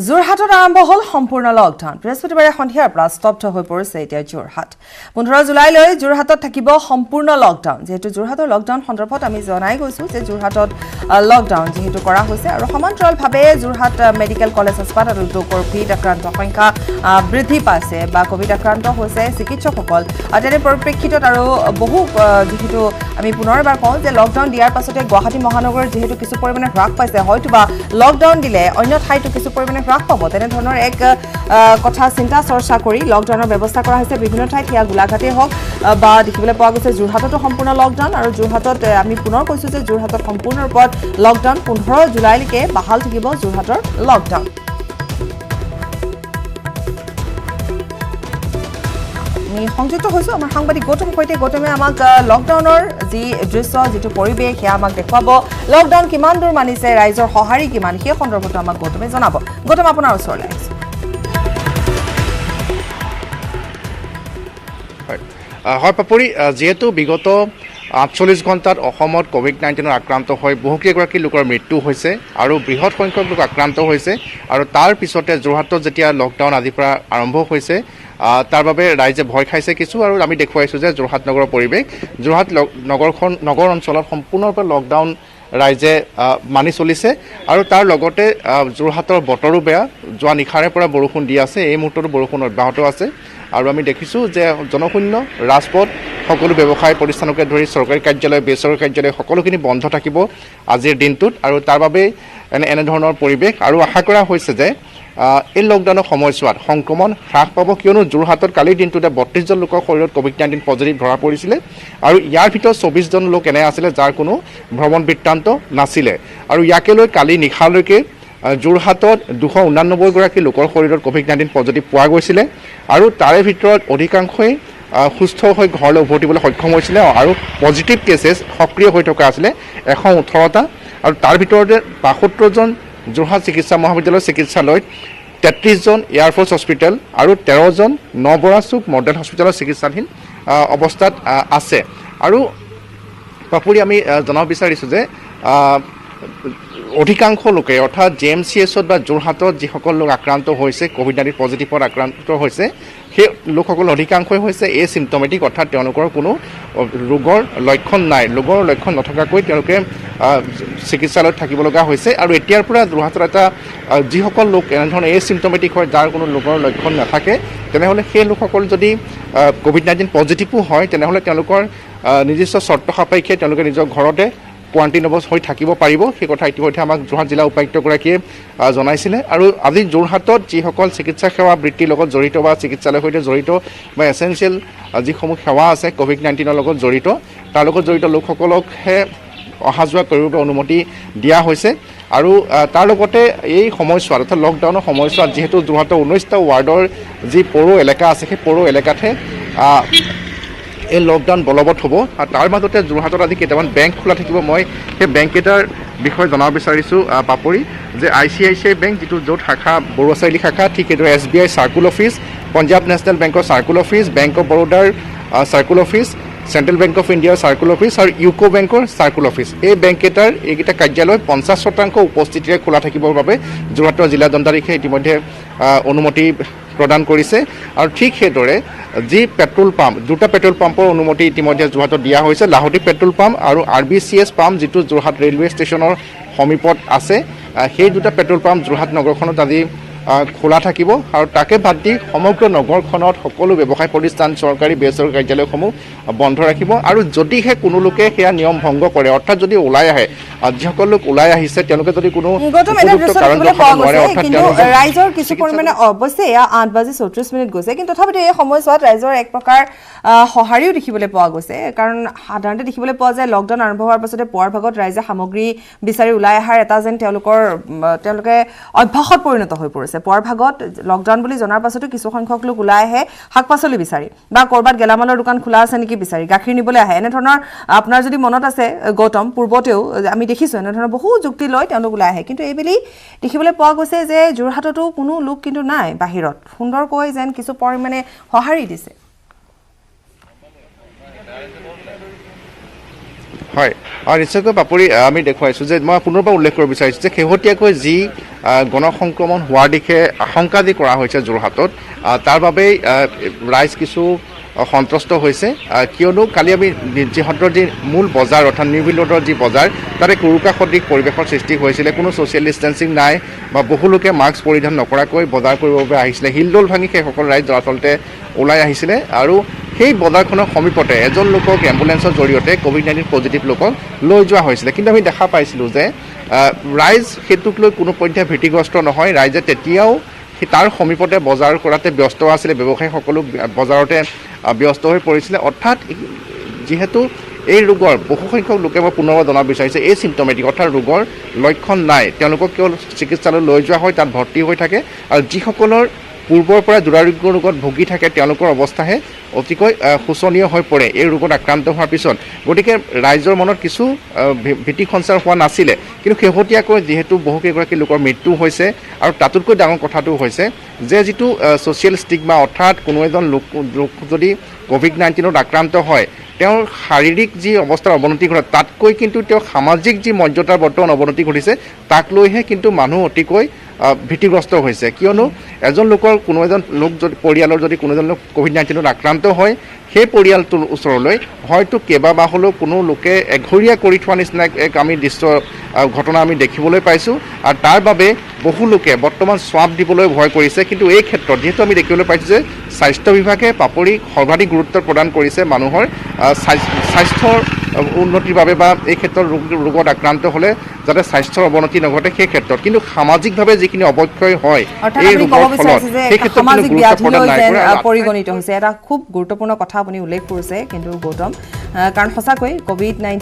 যোৰহাটত আৰম্ভ হ'ল সম্পূৰ্ণ লকডাউন বৃহস্পতিবাৰে সন্ধিয়াৰ পৰা স্তব্ধ হৈ পৰিছে এতিয়া যোৰহাট 15 জুলাইলৈ যোৰহাটত থাকিব সম্পূৰ্ণ লকডাউন যেহেতু যোৰহাটৰ লকডাউন সন্দৰ্ভত আমি জনাই গৈছো যে যোৰহাটত লকডাউন যেহেতু কৰা হৈছে আৰু সমান্তৰালভাৱে যোৰহাট মেডিকেল কলেজ হাস্পতালতো কোভিড আক্ৰান্ত সংখ্যা বৃদ্ধি পাইছে বা কোভিড আক্ৰান্ত হৈছে চিকিৎসকসকল তেনে পৰিপ্ৰেক্ষিতত আৰু বহু যেহেতু আমি পুনৰবাৰ কওঁ যে লকডাউন দিয়াৰ পাছতে গুৱাহাটী মহানগৰৰ যেহেতু কিছু পৰিমাণে হ্ৰাস পাইছে হয়তোবা লকডাউন দিলে অন্য ঠাইতো কিছু পৰিমাণে হ্ৰাস পাব তেনে ধৰণৰ এক কথা চিন্তা চৰ্চা কৰি লকডাউনৰ ব্যৱস্থা কৰা হৈছে বিভিন্ন ঠাইত হিয়া গোলাঘাটে হওক বা দেখিবলৈ পোৱা গৈছে যোৰহাটতো সম্পূৰ্ণ লকডাউন আৰু যোৰহাটত আমি পুনৰ কৈছো যে যোৰহাটত সম্পূৰ্ণ ৰূপত লকডাউন 15 জুলাইলৈকে বাহাল থাকিব যোৰহাটৰ লকডাউন সংযুক্ত হৈছো আমাৰ সাংবাদিক গৌতম সৈতে গৌতমে আমাক লকডাউনৰ যি দৃশ্য যেটো পৰিবেশ হে আমাক দেখুৱাব লকডাউন কিমান দূৰ মানিছে ৰাইজৰ সহাৰি কিমান হে সন্দৰ্ভত আমাক গৌতমে জনাব গৌতম আপোনাৰ ওচৰলৈ আহিছে হয় পাপৰি যেহেতু বিগত 48 ঘণ্টাত অসমত কোভিড-19 আক্ৰান্ত হৈ বহুকেইগৰাকী লোকৰ মৃত্যু হৈছে আৰু বৃহৎ সংখ্যক লোক আক্ৰান্ত হৈছে আৰু তাৰ পিছতে যোৰহাটত যেতিয়া লকডাউন আজিৰ পৰা আৰম্ভ হৈছে তাৰ বাবে ৰাইজে ভয় খাইছে কিছু আৰু আমি দেখুৱাইছো যে যোৰহাট নগৰৰ পৰিৱেশ যোৰহাট নগৰ অঞ্চলত সম্পূৰ্ণৰূপে লকডাউন ৰাইজে মানি চলিছে আৰু তাৰ লগতে যোৰহাটৰ বতৰো বেয়া যোৱা নিশাৰে পৰা বৰষুণ দি আছে এই মুহূৰ্ততো বৰষুণ অব্যাহত আছে আৰু আমি দেখিছো যে জনশূন্য ৰাজপথ সকলো ব্যৱসায় প্ৰতিষ্ঠানকে ধৰি চৰকাৰী কাৰ্যালয় বেচৰকাৰী কাৰ্যালয় সকলোখিনি বন্ধ থাকিব আজিৰ দিনটোত আৰু তাৰ বাবে এনে ধৰণৰ পৰিৱেশ আৰু আশা কৰা হৈছে যে এই লকডাউনৰ সময়ছোৱাত সংক্ৰমণ হ্ৰাস পাব কিয়নো যোৰহাটত কালিৰ দিনটোতে 32 জন লোকৰ শৰীৰত কোভিড-19 পজিটিভ ধৰা পৰিছিলে আৰু ইয়াৰ ভিতৰত 24 জন লোক এনে আছিলে যাৰ কোনো ভ্ৰমণ বৃত্তান্ত নাছিলে আৰু ইয়াকে লৈ কালি নিশালৈকে যোৰহাটত 289 গৰাকী লোকৰ শৰীৰত কোভিড-19 পজিটিভ পোৱা গৈছিলে আৰু তাৰে ভিতৰত অধিকাংশই সুস্থ হৈ ঘৰলৈ উভতিবলৈ সক্ষম হৈছিলে আৰু পজিটিভ কেছেছ সক্ৰিয় হৈ থকা আছিলে 118টা আৰু তাৰ ভিতৰতে 72 জন যোৰহাট চিকিৎসা মহাবিদ্যালয় চিকিৎসালয়ত 33 জন এয়াৰফোৰ্স হস্পিটেল আৰু 13 জন নবৰাচুক মডেল হস্পিটেলৰ চিকিৎসাধীন অৱস্থাত আছে আৰু পাপুৰি আমি জনাব বিচাৰিছো যে অধিকাংশ লোকে অৰ্থাৎ জেএমচিএছত বা যোৰহাটত যিসকল লোক আক্ৰান্ত হৈছে কোভিড-19 পজিটিভত আক্ৰান্ত হৈছে সেই লোকসকল অধিকাংশই হৈছে এ চিম্পটমেটিক অৰ্থাৎ তেওঁলোকৰ কোনো ৰোগৰ লক্ষণ নাই ৰোগৰ লক্ষণ নথকাকৈ তেওঁলোকে চিকিৎসালয়ত থাকিব লগা হৈছে আৰু এতিয়াৰ পৰা যোৰহাটত এটা যিসকল লোক এনেধৰণৰ এ চিম্পটমেটিক হয় যাৰ কোনো ৰোগৰ লক্ষণ নাথাকে তেনেহ'লে সেই লোকসকল যদি কোভিড-19 পজিটিভো হয় তেনেহ'লে তেওঁলোকৰ নিৰ্দিষ্ট চৰ্ত সাপেক্ষে তেওঁলোকে নিজৰ ঘৰতে কোৱাৰেণ্টাইন হৈ থাকিব পাৰিব সেই কথা ইতিমধ্যে আমাক যোৰহাট জিলা উপায়ুক্তগৰাকীয়ে জনাইছিলে আৰু আজি যোৰহাটত যিসকল চিকিৎসা সেৱা বৃত্তিৰ লগত জড়িত বা চিকিৎসালয়ৰ সৈতে জড়িত বা এছেঞ্চিয়েল যিসমূহ সেৱা আছে কোভিড-19 লগত জড়িত তাৰ লগত জড়িত লোকসকলকহে অহা যোৱা কৰিবৰ অনুমতি দিয়া হৈছে আৰু তাৰ লগতে এই সময়ছোৱাত অৰ্থাৎ লকডাউনৰ সময়ছোৱাত যিহেতু যোৰহাটৰ 19টা ৱাৰ্ডৰ যি পৌৰ এলেকা আছে সেই পৌৰ এলেকাতহে এই লকডাউন বলবৎ হ'ব আৰু তাৰ মাজতে যোৰহাটত আজি কেইটামান বেংক খোলা থাকিব মই সেই বেংককেইটাৰ বিষয়ে জনাব বিচাৰিছোঁ পাপৰি যে ICICI বেংক যিটো য'ত শাখা বৰুৱা চাৰিআলি শাখা ঠিক এইদৰে SBI circle office Punjab national বেংকৰ চাৰ্কুল অফিচ বেংক অফ বৰোদাৰ circle office central bank of ইণ্ডিয়াৰ চাৰ্কুল অফিচ আৰু ইউকো বেংকৰ চাৰ্কুল অফিচ এই বেংককেইটাৰ এইকেইটা কাৰ্যালয় 50% উপস্থিতিৰে খোলা থাকিবৰ বাবে যোৰহাটৰ জিলা দণ্ডাধীশে ইতিমধ্যে অনুমতি প্ৰদান কৰিছে আৰু ঠিক সেইদৰে যি পেট্ৰল পাম্প দুটা পেট্ৰল পাম্পৰ অনুমতি ইতিমধ্যে যোৰহাটত দিয়া হৈছে লাহোটি পেট্ৰল পাম্প আৰু RBCS পাম্প যিটো যোৰহাট ৰেলৱে ষ্টেচনৰ সমীপত আছে সেই দুটা পেট্ৰল পাম্প যোৰহাট নগৰখনত আজি খোলা থাকিব আৰু তাকে বাদ দি সমগ্ৰ নগৰখনত সকলো ব্যৱসায় প্ৰতিষ্ঠান চৰকাৰী বেচৰকাৰী কাৰ্যালয়সমূহ বন্ধ ৰাখিব আৰু যদিহে কোনো লোকে সেয়া নিয়ম ভংগ কৰে অৰ্থাৎ যদি ওলাই আহে যিসকল লোক ওলাই আহিছে তেওঁলোকে যদি কোনো ৰাইজৰ কিছু পৰিমাণে অৱশ্যে 8:34 গৈছে কিন্তু তথাপিতো এই সময়ছোৱাত ৰাইজৰ এক প্ৰকাৰ সহাৰিও দেখিবলৈ পোৱা গৈছে কাৰণ সাধাৰণতে দেখিবলৈ পোৱা যায় লকডাউন আৰম্ভ হোৱাৰ পাছতে পুৱাৰ ভাগত ৰাইজে সামগ্ৰী বিচাৰি ওলাই অহাৰ এটা যেন তেওঁলোকে অভ্যাসত পৰিণত হৈ পৰিছে পুৱাৰ ভাগত লকডাউন বুলি জনাৰ পাছতো কিছু সংখ্যক লোক ওলাই আহে শাক পাচলি বিচাৰি বা কৰবাত গেলামালৰ দোকান খোলা আছে নেকি বিচাৰি গাখীৰ নিবলৈ আহে এনে ধৰণৰ আপোনাৰ যদি মনত আছে গৌতম পূৰ্বতেও আমি দেখিছো এনে ধৰণৰ বহু যুক্তি লৈ তেওঁলোক ওলাই আহে কিন্তু এইবেলি দেখিবলৈ পোৱা গৈছে যে যোৰহাটতো কোনো লোক কিন্তু নাই বাহিৰত সুন্দৰকৈ যেন কিছু পৰিমাণে সহাৰি দিছে হয় নিশ্চয়কৈ পাপৰি আমি দেখুৱাইছোঁ যে মই পুনৰবাৰ উল্লেখ কৰিব বিচাৰিছোঁ যে শেহতীয়াকৈ যি গণসংক্ৰমণ হোৱাৰ দিশে আশংকা যি কৰা হৈছে যোৰহাটত তাৰ বাবেই ৰাইজ কিছু সন্তুষ্ট হৈছে কিয়নো কালি আমি যোৰহাটৰ যি মূল বজাৰ অৰ্থাৎ নিউ বিল ৰোডৰ যি বজাৰ তাতে কুৰুকা সদৃশ পৰিৱেশৰ সৃষ্টি হৈছিলে কোনো ছ'চিয়েল ডিষ্টেঞ্চিং নাই বা বহু লোকে মাস্ক পৰিধান নকৰাকৈ বজাৰ কৰিবৰ বাবে আহিছিলে হিলদোল ভাঙি সেইসকল ৰাইজ দৰাচলতে ওলাই আহিছিলে আৰু সেই বজাৰখনৰ সমীপতে এজন লোকক এম্বুলেন্সৰ জৰিয়তে COVID-19 পজিটিভ লোকক লৈ যোৱা হৈছিলে কিন্তু আমি দেখা পাইছিলোঁ যে ৰাইজ সেইটোক লৈ কোনো পধ্যে ভীতিগ্ৰস্ত নহয় ৰাইজে তেতিয়াও তাৰ সমীপতে বজাৰ কৰাতে ব্যস্ত আছিলে ব্যৱসায়ী সকলো বজাৰতে ব্যস্ত হৈ পৰিছিলে অৰ্থাৎ যিহেতু এই ৰোগৰ বহুসংখ্যক লোকে মই পুনৰবাৰ জনাব বিচাৰিছে এই চিম্পটমেটিক অৰ্থাৎ ৰোগৰ লক্ষণ নাই তেওঁলোকক কেৱল চিকিৎসালয় লৈ যোৱা হয় তাত ভৰ্তি হৈ থাকে আৰু যিসকলৰ পূৰ্বৰ পৰা দুৰাৰোগ্য ৰোগত ভুগি থাকে তেওঁলোকৰ অৱস্থাহে অতিকৈ শোচনীয় হৈ পৰে এই ৰোগত আক্ৰান্ত হোৱাৰ পিছত গতিকে ৰাইজৰ মনত কিছু ভীতি সঞ্চাৰ হোৱা নাছিলে কিন্তু শেহতীয়াকৈ যিহেতু বহুকেইগৰাকী লোকৰ মৃত্যু হৈছে আৰু তাতোতকৈ ডাঙৰ কথাটো হৈছে যে যিটো ছ'চিয়েল ষ্টিগমা অৰ্থাৎ কোনো এজন লোক যদি COVID-19ত আক্ৰান্ত হয় তেওঁৰ শাৰীৰিক যি অৱস্থাৰ অৱনতি ঘটে তাতকৈ কিন্তু তেওঁ সামাজিক যি মৰ্যাদাৰ বৰ্তমান অৱনতি ঘটিছে তাক লৈহে কিন্তু মানুহ অতিকৈ ভীতিগ্ৰস্ত হৈছে কিয়নো এজন লোকৰ কোনো এজন লোক যদি পৰিয়ালৰ যদি কোনো এজন লোক COVID-19ত আক্ৰান্ত হয় সেই পৰিয়ালটোৰ ওচৰলৈ হয়তো কেইবামাহ হ'লেও কোনো লোকে এঘৰীয়া কৰি থোৱা নিচিনা এক আমি ঘটনা আমি দেখিবলৈ পাইছোঁ আৰু তাৰ বাবে বহু লোকে বৰ্তমান স্বাব দিবলৈ ভয় কৰিছে কিন্তু এই ক্ষেত্ৰত যিহেতু আমি দেখিবলৈ পাইছোঁ যে স্বাস্থ্য বিভাগে পাপৰি সৰ্বাধিক গুৰুত্ব প্ৰদান কৰিছে মানুহৰ স্বাস্থ্যৰ উন্নতিৰ বাবে বা এই ক্ষেত্ৰত ৰোগত আক্ৰান্ত হ'লে যাতে স্বাস্থ্যৰ অৱনতি নঘটে সেই ক্ষেত্ৰত কিন্তু সামাজিকভাৱে যিখিনি অৱক্ষয় হয় এই ৰোগৰ ফলত সেই ক্ষেত্ৰত সামাজিক ব্যাধিলৈ পৰিগণিত হৈছে এটা খুব গুৰুত্বপূৰ্ণ কথা আপুনি উল্লেখ কৰিছে কিন্তু গৌতম কাৰণ সঁচাকৈ COVID-19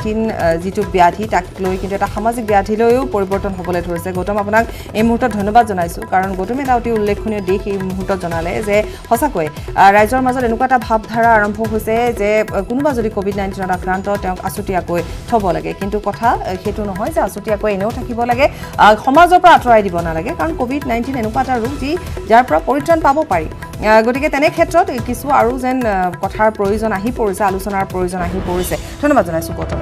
যিটো ব্যাধি তাক লৈ কিন্তু এটা সামাজিক ব্যাধিলৈও পৰিৱৰ্তন হ'বলৈ ধৰিছে গৌতম আপোনাক এই মুহূৰ্তত ধন্যবাদ জনাইছোঁ কাৰণ গৌতমে এটা অতি উল্লেখনীয় দিশ এই মুহূৰ্তত জনালে যে সঁচাকৈ ৰাইজৰ মাজত এনেকুৱা এটা ভাৱধাৰা আৰম্ভ হৈছে যে কোনোবা যদি COVID-19ত আক্ৰান্ত তেওঁক আছুতীয়াকৈ থ'ব লাগে কিন্তু কথা সেইটো নহয় যে আছুতীয়াকৈ এনেও থাকিব লাগে সমাজৰ পৰা আঁতৰাই দিব নালাগে কাৰণ COVID-19 এনেকুৱা এটা ৰোগ যাৰ পৰা পৰিত্ৰাণ পাব পাৰি গতিকে তেনে ক্ষেত্ৰত কিছু আৰু যেন কথাৰ প্ৰয়োজন আহি পৰিছে আলোচনাৰ প্ৰয়োজন আহি পৰিছে ধন্যবাদ জনাইছোঁ গৌতম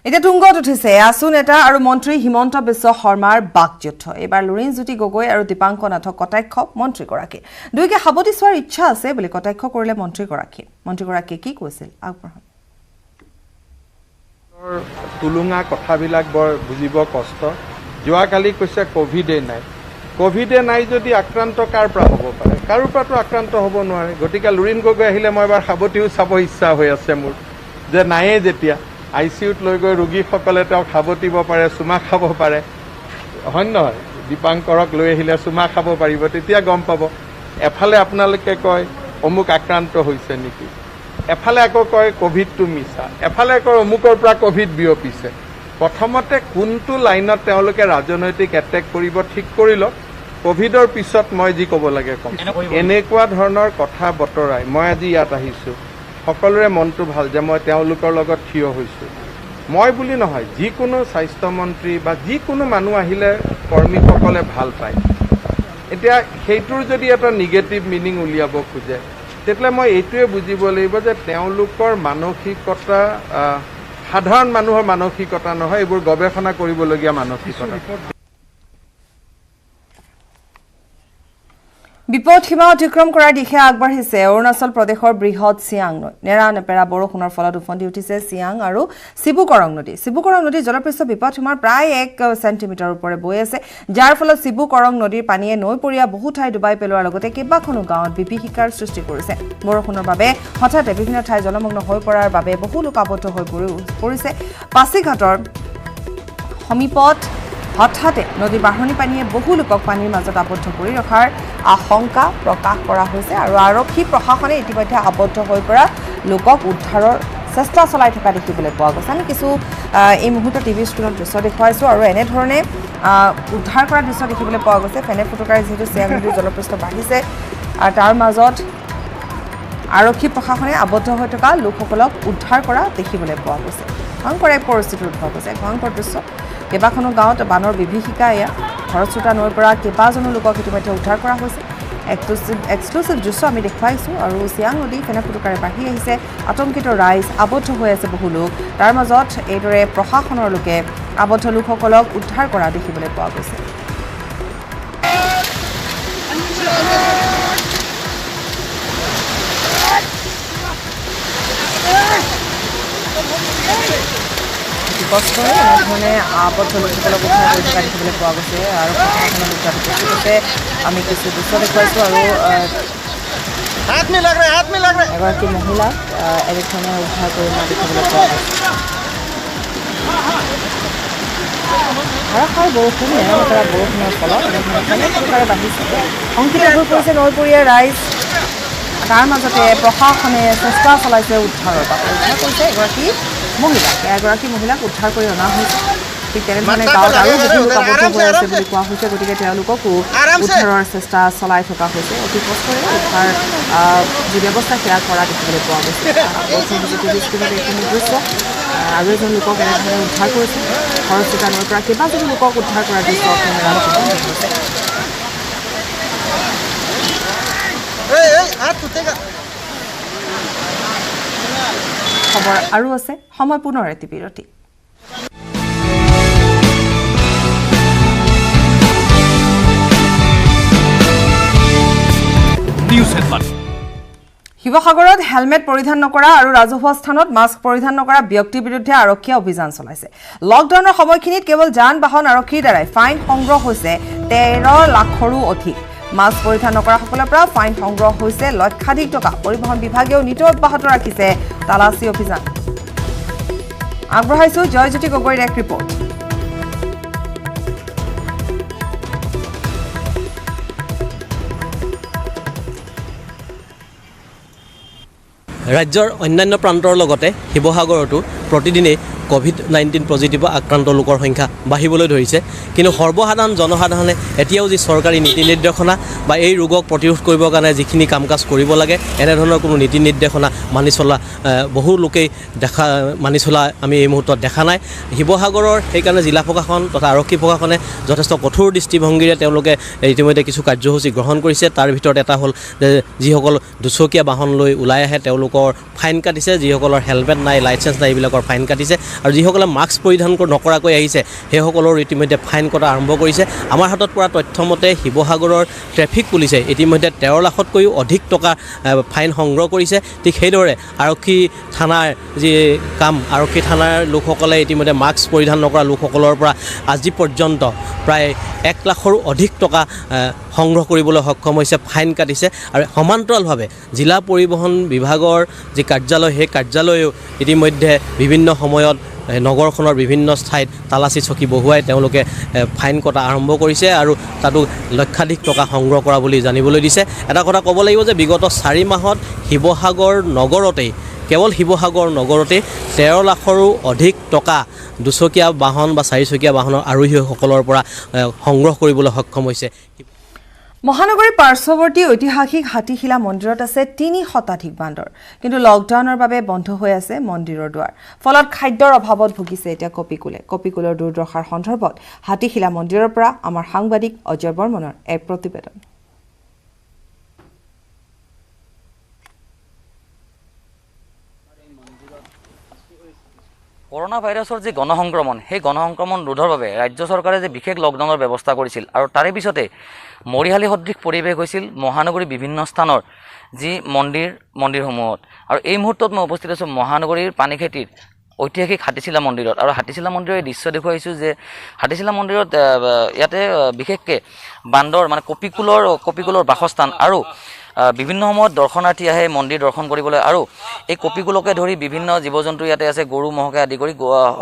এতিয়া তুংগত উঠিছে আছু নেতা আৰু মন্ত্ৰী হিমন্ত বিশ্ব শৰ্মাৰ বাকযুদ্ধ এইবাৰ লুৰিণজ্যোতি গগৈ আৰু দীপাংক নাথক কটাক্ষ মন্ত্ৰীগৰাকী দুয়োকে সাৱটি চোৱাৰ ইচ্ছা আছে বুলি কটাক্ষ কৰিলে মন্ত্ৰীগৰাকীয়ে কি কৈছিল আগবঢ়াম তুলুঙা কথাবিলাক বৰ বুজিব কষ্ট যোৱাকালি কৈছে কোভিডে নাই যদি আক্ৰান্ত কাৰ পৰা হ'ব পাৰে কাৰো পৰাতো আক্ৰান্ত হ'ব নোৱাৰে গতিকে লুৰিণ গগৈ আহিলে মই এবাৰ সাৱটিও চাব ইচ্ছা হৈ আছে মোৰ যে নায়ে যেতিয়া ICUত লৈ গৈ ৰোগীসকলে তেওঁক সাৱটিব পাৰে চুমা খাব পাৰে হয় নহয় দীপাংকৰক লৈ আহিলে চুমা খাব পাৰিব তেতিয়া গম পাব এফালে আপোনালোকে কয় অমুক আক্ৰান্ত হৈছে নেকি এফালে আকৌ কয় কোভিডটো মিছা এফালে কয় অমুকৰ পৰা কোভিড বিয়পিছে প্ৰথমতে কোনটো লাইনত তেওঁলোকে ৰাজনৈতিক এটেক কৰিব ঠিক কৰি লওক কোভিডৰ পিছত মই যি ক'ব লাগে কম এনেকুৱা ধৰণৰ কথা বতৰাই মই আজি ইয়াত আহিছোঁ সকলোৰে মনটো ভাল যে মই তেওঁলোকৰ লগত থিয় হৈছোঁ মই বুলি নহয় যিকোনো স্বাস্থ্যমন্ত্ৰী বা যিকোনো মানুহ আহিলে কৰ্মীসকলে ভাল পায় এতিয়া সেইটোৰ যদি এটা নিগেটিভ মিনিং উলিয়াব খোজে তেতিয়াহ'লে মই এইটোৱে বুজিব লাগিব যে তেওঁলোকৰ মানসিকতা সাধাৰণ মানুহৰ মানসিকতা নহয় এইবোৰ গৱেষণা কৰিবলগীয়া মানসিকতা বিপদ সীমা অতিক্ৰম কৰাৰ দিশে আগবাঢ়িছে অৰুণাচল প্ৰদেশৰ বৃহৎ চিয়াং নৈ নেৰা নেপেৰা বৰষুণৰ ফলত উফন্দি উঠিছে চিয়াং আৰু চিবুকৰং নদীৰ জলপৃষ্ঠ বিপদ সীমাৰ প্ৰায় 1 চেণ্টিমিটাৰ ওপৰে বৈ আছে যাৰ ফলত চিবুকৰং নদীৰ পানীয়ে নৈপৰীয়া বহু ঠাই ডুবাই পেলোৱাৰ লগতে কেইবাখনো গাঁৱত বিভীষিকাৰ সৃষ্টি কৰিছে বৰষুণৰ বাবে হঠাতে বিভিন্ন ঠাই জলমগ্ন হৈ পৰাৰ বাবে বহু লোক আবদ্ধ হৈ পৰিছে পাছিঘাটৰ সমীপত হঠাতে নদীৰ বাঢ়নী পানীয়ে বহু লোকক পানীৰ মাজত আবদ্ধ কৰি ৰখাৰ আশংকা প্ৰকাশ কৰা হৈছে আৰু আৰক্ষী প্ৰশাসনে ইতিমধ্যে আবদ্ধ হৈ পৰা লোকক উদ্ধাৰৰ চেষ্টা চলাই থকা দেখিবলৈ পোৱা গৈছে আমি কিছু এই মুহূৰ্তত টিভি স্ক্ৰীণত দৃশ্য দেখুৱাইছোঁ আৰু এনেধৰণে উদ্ধাৰ কৰা দৃশ্য দেখিবলৈ পোৱা গৈছে ফেনে ফুটুকাৰে যিহেতু চিয়াং নদীৰ জলপৃষ্ঠ বাঢ়িছে আৰু তাৰ মাজত আৰক্ষী প্ৰশাসনে আবদ্ধ হৈ থকা লোকসকলক উদ্ধাৰ কৰা দেখিবলৈ পোৱা গৈছে ভয়ংকৰ এক পৰিস্থিতিৰ উদ্ভৱ হৈছে ভয়ংকৰ দৃশ্য কেইবাখনো গাঁৱত বানৰ বিভীষিকা এয়া খৰস্ৰোতা নৈৰ পৰা কেইবাজনো লোকক ইতিমধ্যে উদ্ধাৰ কৰা হৈছে এক্সক্লুচিভ দৃশ্য আমি দেখুৱাইছোঁ আৰু চিয়াং নদী ফেনে ফুটুকাৰে বাঢ়ি আহিছে আতংকিত ৰাইজ আবদ্ধ হৈ আছে বহু লোক তাৰ মাজত এইদৰে প্ৰশাসনৰ লোকে আবদ্ধ লোকসকলক উদ্ধাৰ কৰা দেখিবলৈ পোৱা গৈছে কষ্টৰে এনেধৰণে আবদ্ধ লোকসকলক উদ্ধাৰ কৰি থকা দেখিবলৈ পোৱা গৈছে আৰু প্ৰশাসনৰ লোক উপস্থিত আমি কিছু দৃশ্য দেখুৱাইছোঁ আৰু এগৰাকী মহিলাক এনেধৰণে উদ্ধাৰ কৰি মই দেখিবলৈ পোৱা গৈছে ধাৰাসাৰ বৰষুণ নেৰানেপেৰা বৰষুণৰ ফলত এনেধৰণে ফুটুকাৰে বাঢ়িছে শংকিত হৈ পৰিছে নৈপৰীয়া ৰাইজ তাৰ মাজতে প্ৰশাসনে চেষ্টা চলাইছে উদ্ধাৰৰ বাবে উদ্ধাৰ কৰিছে এগৰাকী মহিলাক উদ্ধাৰ কৰি অনা হৈছে ঠিক তেনেধৰণে গাঁৱত আৰু বহু লোক আবদ্ধ হৈ আছে বুলি কোৱা হৈছে গতিকে তেওঁলোককো উদ্ধাৰৰ চেষ্টা চলাই থকা হৈছে অতি কষ্টৰে উদ্ধাৰ যি ব্যৱস্থা সেয়া কৰা দেখিবলৈ পোৱা গৈছে এইখিনি দৃশ্য আৰু এজন লোকক এনেধৰণে উদ্ধাৰ কৰিছে খৰস্ৰোতা নৈৰ পৰা কেইবাজনো লোকক উদ্ধাৰ কৰাৰ দৃশ্য হৈছে খবৰ আৰু আছে সময় পুনৰ এটি বিৰতি শিৱসাগৰত হেলমেট পৰিধান নকৰা আৰু ৰাজহুৱা স্থানত মাস্ক পৰিধান নকৰা ব্যক্তিৰ বিৰুদ্ধে আৰক্ষীয়ে অভিযান চলাইছে লকডাউনৰ সময়খিনিত কেৱল যান বাহন আৰক্ষীৰ দ্বাৰাই ফাইন সংগ্ৰহ হৈছে 13 লাখৰো অধিক মাস্ক পৰিধান নকৰাসকলৰ পৰা ফাইন সংগ্ৰহ হৈছে লক্ষাধিক টকা পৰিবহণ বিভাগেও নীতি অব্যাহত ৰাখিছে তালাচী অভিযান আগবঢ়াইছোঁ জয়জ্যোতি গগৈৰ এক ৰিপৰ্ট ৰাজ্যৰ অন্যান্য প্ৰান্তৰ লগতে শিৱসাগৰতো প্ৰতিদিনে কোভিড-19 পজিটিভ আক্ৰান্ত লোকৰ সংখ্যা বাঢ়িবলৈ ধৰিছে কিন্তু সৰ্বসাধাৰণ জনসাধাৰণে এতিয়াও যি চৰকাৰী নীতি নিৰ্দেশনা বা এই ৰোগক প্ৰতিৰোধ কৰিবৰ কাৰণে যিখিনি কাম কাজ কৰিব লাগে এনেধৰণৰ কোনো নীতি নিৰ্দেশনা মানি চলা বহু লোকেই মানি চলা আমি এই মুহূৰ্তত দেখা নাই শিৱসাগৰৰ সেইকাৰণে জিলা প্ৰশাসন তথা আৰক্ষী প্ৰশাসনে যথেষ্ট কঠোৰ দৃষ্টিভংগীৰে তেওঁলোকে ইতিমধ্যে কিছু কাৰ্যসূচী গ্ৰহণ কৰিছে তাৰ ভিতৰত এটা হ'ল যিসকল দুচকীয়া বাহন লৈ ওলাই আহে তেওঁলোকৰ ফাইন কাটিছে যিসকলৰ হেলমেট নাই লাইচেন্স নাই এইবিলাকৰ ফাইন কাটিছে আৰু যিসকলে মাস্ক পৰিধান নকৰাকৈ আহিছে সেইসকলৰ ইতিমধ্যে ফাইন কটা আৰম্ভ কৰিছে আমাৰ হাতত পৰা তথ্যমতে শিৱসাগৰৰ ট্ৰেফিক পুলিচে ইতিমধ্যে 13 লাখতকৈও অধিক টকা ফাইন সংগ্ৰহ কৰিছে ঠিক সেইদৰে আৰক্ষী থানাৰ যি কাম আৰক্ষী থানাৰ লোকসকলে ইতিমধ্যে মাস্ক পৰিধান নকৰা লোকসকলৰ পৰা আজি পৰ্যন্ত প্ৰায় 1 লাখৰো অধিক টকা সংগ্ৰহ কৰিবলৈ সক্ষম হৈছে ফাইন কাটিছে আৰু সমান্তৰালভাৱে জিলা পৰিবহণ বিভাগৰ যি কাৰ্যালয় সেই কাৰ্যালয়েও ইতিমধ্যে বিভিন্ন সময়ত নগৰখনৰ বিভিন্ন ঠাইত তালাচী চকী বহুৱাই তেওঁলোকে ফাইন কটা আৰম্ভ কৰিছে আৰু তাতো লক্ষাধিক টকা সংগ্ৰহ কৰা বুলি জানিবলৈ দিছে এটা কথা ক'ব লাগিব যে বিগত 4 মাহত শিৱসাগৰ নগৰতেই কেৱল শিৱসাগৰ নগৰতে 13 লাখৰো অধিক টকা দুচকীয়া বাহন বা চাৰিচকীয়া বাহনৰ আৰোহীসকলৰ পৰা সংগ্ৰহ কৰিবলৈ সক্ষম হৈছে মহানগৰীৰ পাৰ্শ্বৱৰ্তী ঐতিহাসিক হাতীশিলা মন্দিৰত আছে 3 শতাধিক বান্দৰ কিন্তু লকডাউনৰ বাবে বন্ধ হৈ আছে মন্দিৰৰ দুৱাৰ ফলত খাদ্যৰ অভাৱত ভুগিছে এতিয়া কপিকুলৰ দুৰ্দশাৰ সন্দৰ্ভত হাতীশিলা মন্দিৰৰ পৰা আমাৰ সাংবাদিক অজয় বৰ্মনৰ এক প্ৰতিবেদন কৰোনা ভাইৰাছৰ যে গণসংক্ৰমণ সেই গণসংক্ৰমণ ৰোধৰ বাবে ৰাজ্য চৰকাৰে যে বিশেষ লকডাউনৰ ব্যৱস্থা কৰিছিল আৰু তাৰে পিছতে মৰিহালী সদৃশ পৰিৱেশ হৈছিল মহানগৰীৰ বিভিন্ন স্থানৰ যি মন্দিৰসমূহত আৰু এই মুহূৰ্তত মই উপস্থিত আছোঁ মহানগৰীৰ পানীখেতিৰ ঐতিহাসিক হাতীশিলা মন্দিৰত আৰু হাতীশিলা মন্দিৰৰ এই দৃশ্য দেখুৱাইছোঁ যে হাতীশিলা মন্দিৰত ইয়াতে বিশেষকৈ বান্দৰ মানে কপিকুলৰ বাসস্থান আৰু বিভিন্ন সময়ত দৰ্শনাৰ্থী আহে মন্দিৰ দৰ্শন কৰিবলৈ আৰু এই কপিকুলকে ধৰি বিভিন্ন জীৱ জন্তু ইয়াতে আছে গৰু মহকে আদি কৰি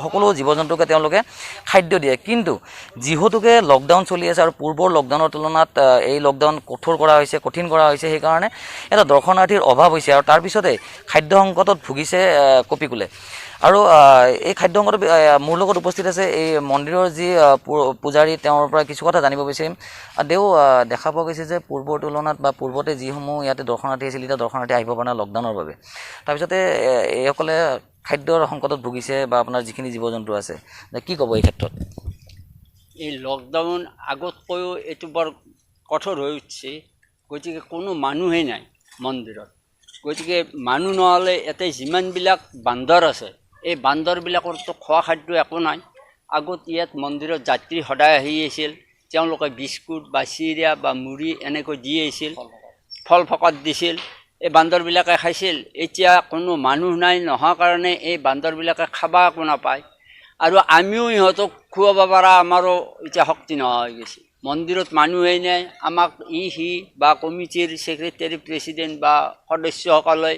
সকলো জীৱ জন্তুকে তেওঁলোকে খাদ্য দিয়ে কিন্তু যিহেতুকে লকডাউন চলি আছে আৰু পূৰ্বৰ লকডাউনৰ তুলনাত এই লকডাউন কঠিন কৰা হৈছে সেইকাৰণে এটা দৰ্শনাৰ্থীৰ অভাৱ হৈছে আৰু তাৰপিছতে খাদ্য সংকটত ভুগিছে কপিকুলে আৰু এই খাদ্য সংকট মোৰ লগত উপস্থিত আছে এই মন্দিৰৰ যি পূজাৰী তেওঁৰ পৰা কিছু কথা জানিব বিচাৰিম দেও দেখা পোৱা গৈছে যে পূৰ্বৰ তুলনাত বা পূৰ্বতে যিসমূহ ইয়াতে দৰ্শনাৰ্থী আছিল এতিয়া দৰ্শনাৰ্থী আহিব পৰা নাই লকডাউনৰ বাবে তাৰপিছতে এইসকলে খাদ্যৰ সংকটত ভুগিছে বা আপোনাৰ যিখিনি জীৱ জন্তু আছে কি ক'ব এই ক্ষেত্ৰত এই লকডাউন আগতকৈও এইটো বৰ কঠোৰ হৈ উঠিছে গতিকে কোনো মানুহেই নাই মন্দিৰত। গতিকে মানুহ নহ'লে ইয়াতে যিমানবিলাক বান্দৰ আছে এই বান্দৰবিলাকৰতো খোৱা খাদ্য একো নাই। আগত ইয়াত মন্দিৰত যাত্ৰী সদায় আহি আছিল, তেওঁলোকে বিস্কুট বা চিৰা বা মুড়ি এনেকৈ দি আহিছিল, ফল ফকত দিছিল, এই বান্দৰবিলাকে খাইছিল। এতিয়া কোনো মানুহ নাই নোহোৱাৰ কাৰণে এই বান্দৰবিলাকে খাব একো নাপায়, আৰু আমিও ইহঁতক খুৱাব পৰা আমাৰো এতিয়া শক্তি নোহোৱা হৈ গৈছে। মন্দিৰত মানুহেই নাই, আমাক সি বা কমিটিৰ ছেক্ৰেটাৰী প্ৰেছিডেণ্ট বা সদস্যসকলে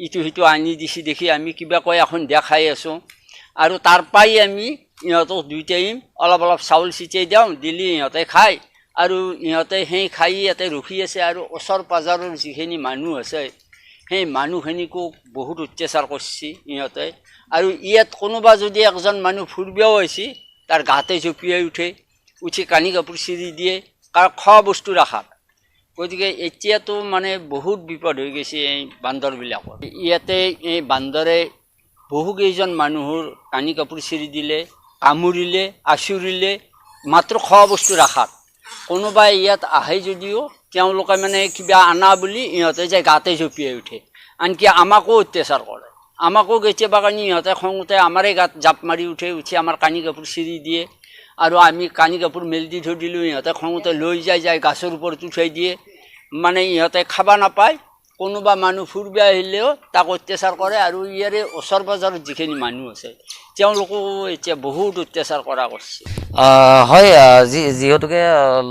ইটো সিটো আনি দিছে দেখি আমি কিবাকৈ এখন দেখাই আছোঁ, আৰু তাৰ পৰাই আমি ইহঁতক 2 টাইম অলপ অলপ চাউল ছিটিয়াই দিওঁ, দিলি ইহঁতে খায়, আৰু ইহঁতে সেই খাই ইয়াতে ৰখি আছে। আৰু ওচৰ পাজৰৰ যিখিনি মানুহ আছে সেই মানুহখিনিকো বহুত অত্যাচাৰ কৰিছে ইহঁতে। আৰু ইয়াত কোনোবা যদি একজন মানুহ ফুৰিবও আহিছে তাৰ গাতে জঁপিয়াই উঠি কানি কাপোৰ চিৰি দিয়ে, কাৰণ খোৱা বস্তু ৰাখাত। গতিকে এতিয়াতো মানে বহুত বিপদ হৈ গৈছে এই বান্দৰবিলাকৰ। ইয়াতে এই বান্দৰে বহুকেইজন মানুহৰ কানি কাপোৰ চিৰি দিলে, কামুৰিলে, আঁচুৰিলে, মাত্ৰ খোৱা বস্তু ৰাখাত। কোনোবাই ইয়াত আহে যদিও তেওঁলোকে মানে কিবা আনা বুলি ইহঁতে যে গাতে জঁপিয়াই উঠে, আনকি আমাকো অত্যাচাৰ কৰে। আমাকো কেতিয়াবা কানি ইহঁতে খঙতে আমাৰে গাত জাপ মাৰি উঠি আমাৰ কানি কাপোৰ চিৰি দিয়ে, আৰু আমি কানি কাপোৰ মেলি দি থৈ দিলোঁ, ইহঁতে খঙতে লৈ যায় গাছৰ ওপৰত উঠাই দিয়ে। মানে ইহঁতে খাব নাপায়, কোনোবা মানুহ ফুৰিব আহিলেও তাক অত্যাচাৰ কৰে। আৰু ইয়াৰে ওচৰ পাজৰত যিখিনি মানুহ আছে তেওঁলোকো এতিয়া বহুত অত্যাচাৰ কৰা কৰিছে। হয়, যিহেতুকে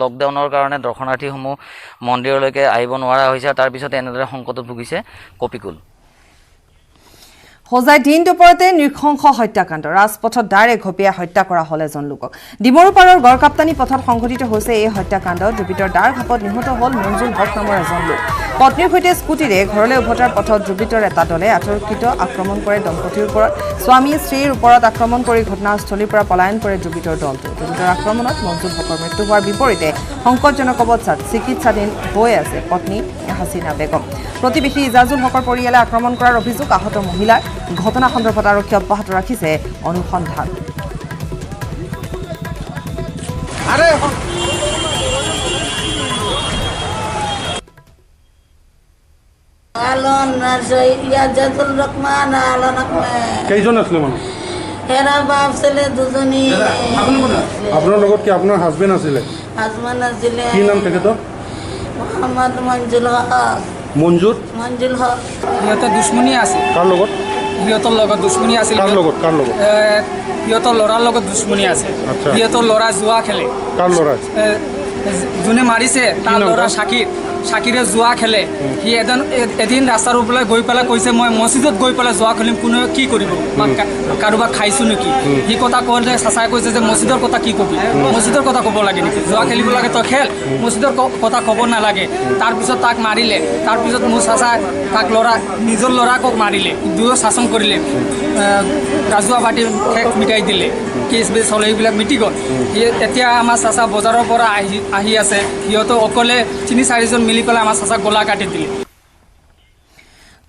লকডাউনৰ কাৰণে দৰ্শনাৰ্থীসমূহ মন্দিৰলৈকে আহিব নোৱাৰা হৈছে, তাৰপিছতে এনেদৰে সংকটত ভুগিছে কপিকুল। হোজাই দিন দুপৰতে নৃশংস হত্যাকাণ্ড, ৰাজপথত ডাইৰেক্ট ঘপিয়াই হত্যা কৰা হ'ল এজন লোকক। ডিমৰু পাৰৰ গড়কাপ্তানী পথত সংঘটিত হৈছে এই হত্যাকাণ্ডত। ডুবিতৰ দাৰ ঘাপত নিহত হ'ল মঞ্জুল হক নামৰ এজন লোক। পত্নীৰ সৈতে স্কুটিৰে ঘৰলৈ উভতাৰ পথত ডুবিতৰ এটা দলে আতৰ্কিত আক্ৰমণ কৰে দম্পতীৰ ওপৰত। স্বামী স্ত্ৰীৰ ওপৰত আক্ৰমণ কৰি ঘটনাস্থলীৰ পৰা পলায়ন কৰে ডুবিতৰ দলটো। ডুবিতৰ আক্ৰমণত মঞ্জুল হকৰ মৃত্যু হোৱাৰ বিপৰীতে সংকটজনক অৱস্থাত চিকিৎসাধীন হৈ আছে পত্নী হাছিনা বেগম। প্ৰতিবেশী ইজাজুল হকৰ পৰিয়ালে আক্ৰমণ কৰাৰ অভিযোগ আহত মহিলাৰ। ঘটনা সন্দৰ্ভত আৰক্ষী অব্যাহত ৰাখিছে অনুসন্ধান। কেইজন আছিলে মানুহ? এৰা বাপ ছেলে দুজনই। আপনাৰ লগত কি আপনাৰ হাজবেন্ড আছিলে? হাজবেন্ড আছিলে। কি নাম তেখেতৰ? মোহাম্মদ মঞ্জুল হক। মঞ্জুল হক। সিহঁতৰ দুশ্মনী আছে। কাৰ লগত? সিহঁতৰ লগত দুশ্মনী আছিল। কাৰ লগত? সিহঁতৰ ল'ৰাৰ লগত দুশ্মনী আছে। সিহঁতৰ ল'ৰা জুৱা খেলে। কাৰ ল'ৰা? যোনে মাৰিছে তাৰ ল'ৰা চাকিৰে জুৱা খেলে। সি এদিন ৰাস্তাৰ ওপৰলৈ গৈ পেলাই কৈছে, মই মছজিদত গৈ পেলাই জুৱা খেলিম, কোনে কি কৰিব, কাৰোবাক খাইছোঁ নেকি? সি কথা কওঁতে চাচাই কৈছে যে মছজিদৰ কথা কি কবি, মছজিদৰ কথা ক'ব লাগে নেকি? জুৱা খেলিব লাগে তই খেল, মছজিদৰ কথা ক'ব নালাগে। তাৰপিছত তাক মাৰিলে। তাৰপিছত মোৰ চাচাই তাক নিজৰ ল'ৰাকক মাৰিলে, দুয়ো শাসন কৰিলে, ৰাজহুৱা পাৰ্টিৰ শেষ মিটাই দিলে। কেছ বেছ হ'লে এইবিলাক মিটি গ'ল। এতিয়া আমাৰ চাচা বজাৰৰ পৰা আহি আছে, সিহঁতে অকলে 3-4জন মিলি পেলাই আমাৰ চাচাক গলা কাটি দিলে।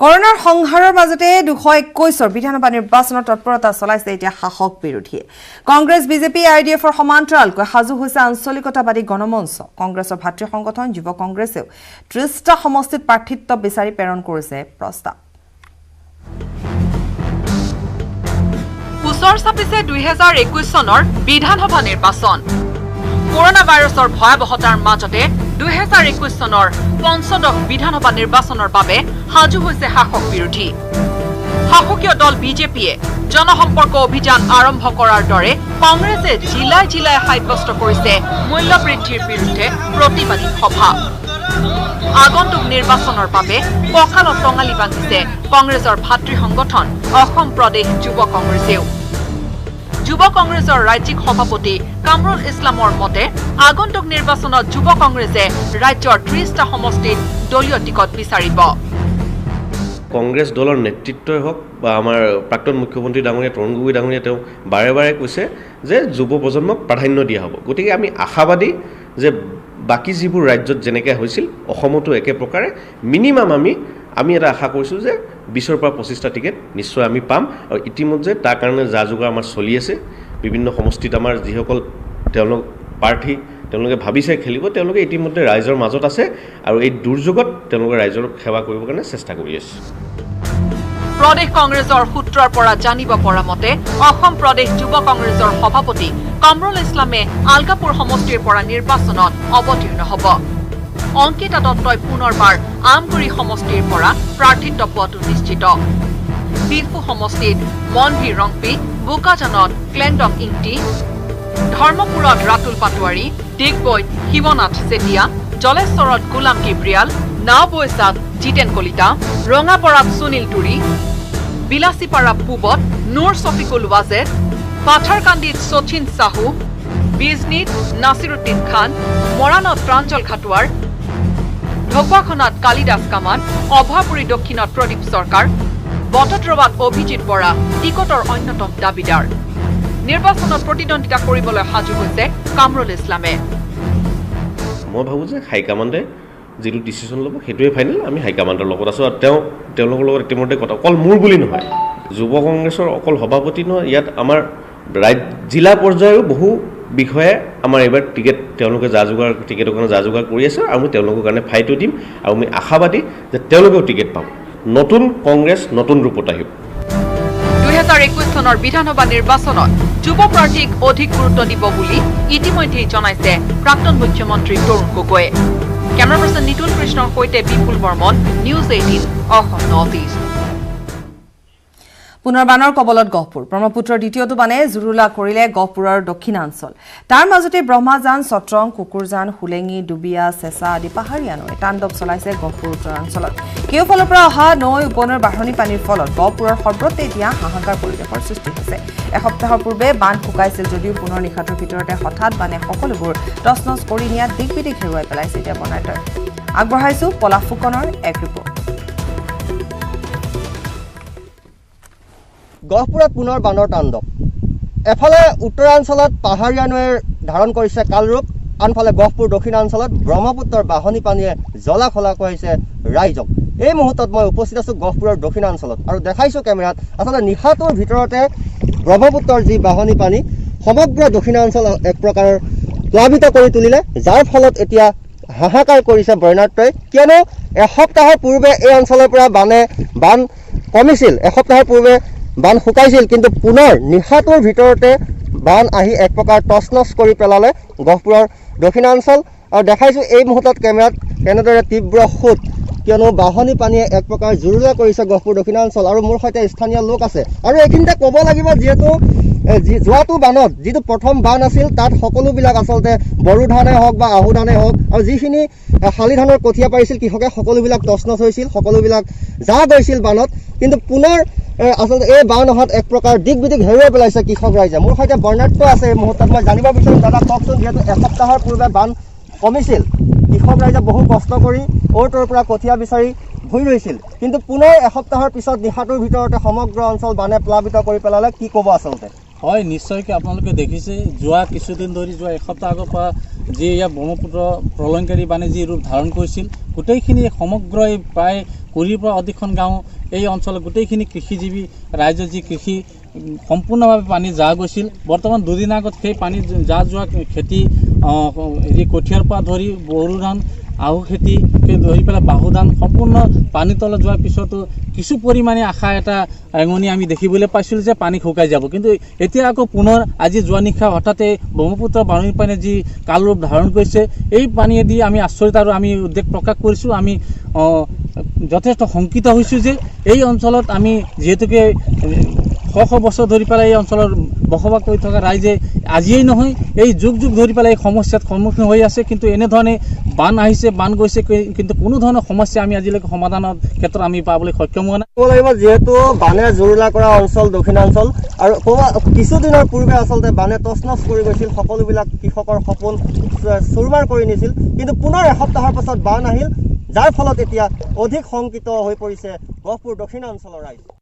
কৰোনাৰ সংহাৰৰ মাজতে ২০২১ বিধানসভা নিৰ্বাচনৰ তৎপৰতা চলাইছে এতিয়া শাসক বিৰোধীয়ে। কংগ্ৰেছ, বিজেপি, IDFৰ সমান্তৰালকৈ সাজু হৈছে আঞ্চলিকতাবাদী গণমঞ্চ। কংগ্ৰেছৰ ভাতৃ সংগঠন যুৱ কংগ্ৰেছেও 30টা সমষ্টিত প্ৰাৰ্থিত্ব বিচাৰি প্ৰেৰণ কৰিছে প্ৰস্তাৱ। ওচৰ চাপিছে 2021 চনৰ বিধানসভা নিৰ্বাচন। কৰোনা ভাইৰাছৰ ভয়াৱহতাৰ মাজতে 2021 চনৰ পঞ্চদশ বিধানসভা নিৰ্বাচনৰ বাবে সাজু হৈছে শাসক বিৰোধী। শাসকীয় দল বিজেপিয়ে জনসম্পৰ্ক অভিযান আৰম্ভ কৰাৰ দৰে কংগ্ৰেছে জিলাই জিলাই সাব্যস্ত কৰিছে মূল্য বৃদ্ধিৰ বিৰুদ্ধে প্ৰতিবাদী সভা। আগন্তুক নিৰ্বাচনৰ বাবে কঁকালত টঙালি বান্ধিছে কংগ্ৰেছৰ ভাতৃ সংগঠন অসম প্ৰদেশ যুৱ কংগ্ৰেছেও। যুৱ কংগ্ৰেছৰ ৰাজ্যিক সভাপতি কামৰুল ইছলামৰ মতে আগন্তুক নিৰ্বাচনত যুৱ কংগ্ৰেছে ৰাজ্যৰ 30টা সমষ্টিত দলীয় টিকট বিচাৰিব। কংগ্ৰেছ দলৰ নেতৃত্বই হওক বা আমাৰ প্ৰাক্তন মুখ্যমন্ত্ৰী ডাঙৰীয়া তৰুণ গগৈ ডাঙৰীয়া তেওঁ বাৰে বাৰে কৈছে যে যুৱ প্ৰজন্মক প্ৰাধান্য দিয়া হ'ব। গতিকে আমি আশাবাদী যে বাকী যিবোৰ ৰাজ্যত যেনেকৈ হৈছিল অসমতো একে প্ৰকাৰে মিনিমাম আমি এটা আশা কৰিছোঁ যে 20ৰ পৰা 25টা টিকেট নিশ্চয় আমি পাম। আৰু ইতিমধ্যে তাৰ কাৰণে যা যোগাৰ আমাৰ চলি আছে। বিভিন্ন সমষ্টিত আমাৰ যিসকল তেওঁলোক প্ৰাৰ্থী তেওঁলোকে ভাবিছে খেলিব, তেওঁলোকে ইতিমধ্যে ৰাইজৰ মাজত আছে আৰু এই দুৰ্যোগত তেওঁলোকে ৰাইজৰ সেৱা কৰিবৰ কাৰণে চেষ্টা কৰি আছে। প্ৰদেশ কংগ্ৰেছৰ সূত্ৰৰ পৰা জানিব পৰা মতে অসম প্ৰদেশ যুৱ কংগ্ৰেছৰ সভাপতি কামৰুল ইছলামে আলগাপুৰ সমষ্টিৰ পৰা নিৰ্বাচনত অৱতীৰ্ণ হ'ব। অংকিতা দত্তই পুনৰবাৰ আমগুৰি সমষ্টিৰ পৰা প্ৰাৰ্থিত্ব পোৱাটো নিশ্চিত। বিলফু সমষ্টিত মনভি ৰংপি, বোকাজানত ক্লেণ্ডং ইংটি, ধৰ্মপুৰত ৰাতুল পাটোৱাৰী, ডিগবৈত শিৱনাথ চেতিয়া, জলেশ্বৰত গোলাম কিব্ৰিয়াল, নাওবৈচাত জিতেন কলিতা, ৰঙাপৰাত সুনীল তুৰী, বিলাসীপাৰা পূবত নুৰ ছফিকুল ৱাজেদ, পাথাৰকান্দিত শচীন চাহু, বিজনীত নাছিৰুদ্দিন খান, মৰাণত প্ৰাঞ্জল খাটুৱাৰ, ঢকুৱাখনাত কালিদাস কামান, অভয়পুৰী দক্ষিণত প্ৰদীপ চৰকাৰ, বটদ্ৰৱাত অভিজিৎ বৰা টিকটৰ অন্যতম দাবীদাৰ। নিৰ্বাচনত প্ৰতিদ্বন্দ্বিতা কৰিবলৈ সাজু হৈছে কামৰুল ইছলামে। মই ভাবোঁ যে হাইকমাণ্ডে যিটো ডিচিশ্যন ল'ব সেইটোৱে ফাইনেল। আমি হাইকমাণ্ডৰ লগত আছোঁ আৰু তেওঁলোকৰ লগত ইতিমধ্যে কথা অকল মোৰ বুলি নহয়, যুৱ কংগ্ৰেছৰ অকল সভাপতি নহয়, ইয়াত আমাৰ জিলা পৰ্যায়ৰো বহু বিষয়ে আমাৰ এইবাৰ তেওঁলোকে টিকেটৰ কাৰণে যা যোগাৰ কৰি আছে আৰু আমি তেওঁলোকৰ কাৰণে ফাইটো দিম আৰু আমি আশাবাদী যে তেওঁলোকেও টিকেট পাব। নতুন কংগ্ৰেছ নতুন ৰূপত আহিব। 2021 চনৰ বিধানসভা নিৰ্বাচনত যুৱ প্ৰাৰ্থীক অধিক গুৰুত্ব দিব বুলি ইতিমধ্যেই জনাইছে প্ৰাক্তন মুখ্যমন্ত্ৰী তৰুণ গগৈয়ে। কেমেৰা পাৰ্চন নিতুল কৃষ্ণৰ সৈতে Bipul Barman, news 18 Assam north east. পুনৰ বানৰ কবলত গহপুৰ। ব্ৰহ্মপুত্ৰৰ দ্বিতীয়টো বানে জুৰুলা কৰিলে গহপুৰৰ দক্ষিণাঞ্চল। তাৰ মাজতে ব্ৰহ্মাজান, চট্ৰং, কুকুৰজান, হুলেঙি, ডুবিয়া, চেঁচা আদি পাহাৰীয়া নৈ তাণ্ডৱ চলাইছে গহপুৰ উত্তৰাঞ্চলত। কেওফালৰ পৰা অহা নৈ উপনৈৰ বাঢ়নি পানীৰ ফলত গহপুৰৰ সৰ্বত্ৰে এতিয়া হাহাকাৰ পৰিৱেশৰ সৃষ্টি হৈছে। এসপ্তাহৰ পূৰ্বে বান্ধ শুকাইছিল যদিও পুনৰ নিশাটোৰ ভিতৰতে হঠাৎ বানে সকলোবোৰ তছনছ কৰি নিয়াত দিগবিদিক হেৰুৱাই পেলাইছে এতিয়া বনাইটয়। আগবঢ়াইছো পলাশ ফুকনৰ এক ৰিপৰ্ট। গহপুৰত পুনৰ বানৰ তাণ্ডৱ। এফালে উত্তৰাঞ্চলত পাহাৰীয়া নৈৰ ধাৰণ কৰিছে কালৰূপ, আনফালে গহপুৰ দক্ষিণাঞ্চলত ব্ৰহ্মপুত্ৰৰ বাঢ়নি পানীয়ে জলাখলা কৰিছে ৰাইজক। এই মুহূৰ্তত মই উপস্থিত আছোঁ গহপুৰৰ দক্ষিণাঞ্চলত আৰু দেখাইছোঁ কেমেৰাত আচলতে নিশাটোৰ ভিতৰতে ব্ৰহ্মপুত্ৰৰ যি বাঢ়নি পানী সমগ্ৰ দক্ষিণাঞ্চল এক প্ৰকাৰৰ প্লাবিত কৰি তুলিলে, যাৰ ফলত এতিয়া হাহাকাৰ কৰিছে বৰ্ণাঢ্যই। কিয়নো এসপ্তাহৰ পূৰ্বে এই অঞ্চলৰ পৰা বান কমিছিল, এসপ্তাহৰ পূৰ্বে বান শুকাইছিল, কিন্তু পুনৰ নিশাটোৰ ভিতৰতে বান আহি এক প্ৰকাৰ তছনছ কৰি পেলালে গহপুৰৰ দক্ষিণাঞ্চল। আৰু দেখাইছোঁ এই মুহূৰ্তত কেমেৰাত কেনেদৰে তীব্ৰ সোঁত, কিয়নো বাঢ়নি পানীয়ে এক প্ৰকাৰ জুৰুলা কৰিছে গহপুৰ দক্ষিণাঞ্চল। আৰু মোৰ সৈতে স্থানীয় লোক আছে আৰু এইখিনিতে ক'ব লাগিব, যিহেতু যোৱাটো বানত যিটো প্ৰথম বান আছিল তাত সকলোবিলাক আচলতে বড়ো ধানেই হওক বা আহু ধানেই হওক আৰু যিখিনি শালি ধানৰ কঠীয়া পাৰিছিল কৃষকে সকলোবিলাক তছনছ হৈছিল, সকলোবিলাক যা গৈছিল বানত। কিন্তু পুনৰ আচলতে এই বান অহাত এক প্ৰকাৰ দিগবিদিক হেৰুৱাই পেলাইছে কৃষক ৰাইজে। মোৰ সৈতে বৰ্ণাঢ্য আছে এই মুহূৰ্তত, মই জানিব বিচাৰিম, দাদা কওকচোন, যিহেতু এসপ্তাহৰ পূৰ্বে বান কমিছিল, কৃষক ৰাইজে বহু কষ্ট কৰি অ'ৰ ত'ৰ পৰা কঠীয়া বিচাৰি ভুই ৰৈছিল, কিন্তু পুনৰ এসপ্তাহৰ পিছত নিশাটোৰ ভিতৰতে সমগ্ৰ অঞ্চল বানে প্লাবিত কৰি পেলালে, কি ক'ব আচলতে? হয়, নিশ্চয়কৈ আপোনালোকে দেখিছে যোৱা কিছুদিন ধৰি, যোৱা এসপ্তাহ আগৰ পৰা যি ইয়াৰ ব্ৰহ্মপুত্ৰ প্ৰলয়ংকাৰী বানে যি ৰূপ ধাৰণ কৰিছিল, গোটেইখিনি সমগ্ৰ প্ৰায় 20ৰ পৰা অধিকখন গাঁও এই অঞ্চলত গোটেইখিনি কৃষিজীৱী ৰাইজৰ যি কৃষি সম্পূৰ্ণভাৱে পানী যা গৈছিল। বৰ্তমান দুদিন আগত সেই পানী যা যোৱা খেতি কঠীয়াৰ পৰা ধৰি বড়ো ধান, আহু খেতিকে ধৰি পেলাই বাহু ধান সম্পূৰ্ণ পানীৰ তলত যোৱাৰ পিছতো কিছু পৰিমাণে আশা এটা ৰেঙনি আমি দেখিবলৈ পাইছিলোঁ যে পানী শুকাই যাব, কিন্তু এতিয়া আকৌ পুনৰ আজি যোৱা নিশা হঠাতে ব্ৰহ্মপুত্ৰৰ বাঢ়নি পানীয়ে যি কালৰূপ ধাৰণ কৰিছে, এই পানীয়েদি আমি আচৰিত আৰু আমি উদ্বেগ প্ৰকাশ কৰিছোঁ। আমি যথেষ্ট শংকিত হৈছোঁ যে এই অঞ্চলত আমি যিহেতুকে শ বছৰ ধৰি পেলাই এই অঞ্চলৰ বসবাস কৰি থকা ৰাইজে আজিয়েই নহয়, এই যুগ যুগ ধৰি পেলাই এই সমস্যাত সন্মুখীন হৈ আছে, কিন্তু এনেধৰণে বান আহিছে, বান গৈছে, কিন্তু কোনো ধৰণৰ সমস্যা আমি আজিলৈকে সমাধানৰ ক্ষেত্ৰত আমি পাবলৈ সক্ষম হোৱা নাই। ক'ব লাগিব, যিহেতু বানে জুৰুলা কৰা অঞ্চল দক্ষিণাঞ্চল আৰু কিছুদিনৰ পূৰ্বে আচলতে বানে তছনছ কৰি গৈছিল, সকলোবিলাক কৃষকৰ সপোন চুৰমাৰ কৰি নিছিল, কিন্তু পুনৰ এসপ্তাহৰ পাছত বান আহিল, যাৰ ফলত এতিয়া অধিক শংকিত হৈ পৰিছে গহপুৰ দক্ষিণাঞ্চলৰ ৰাইজ।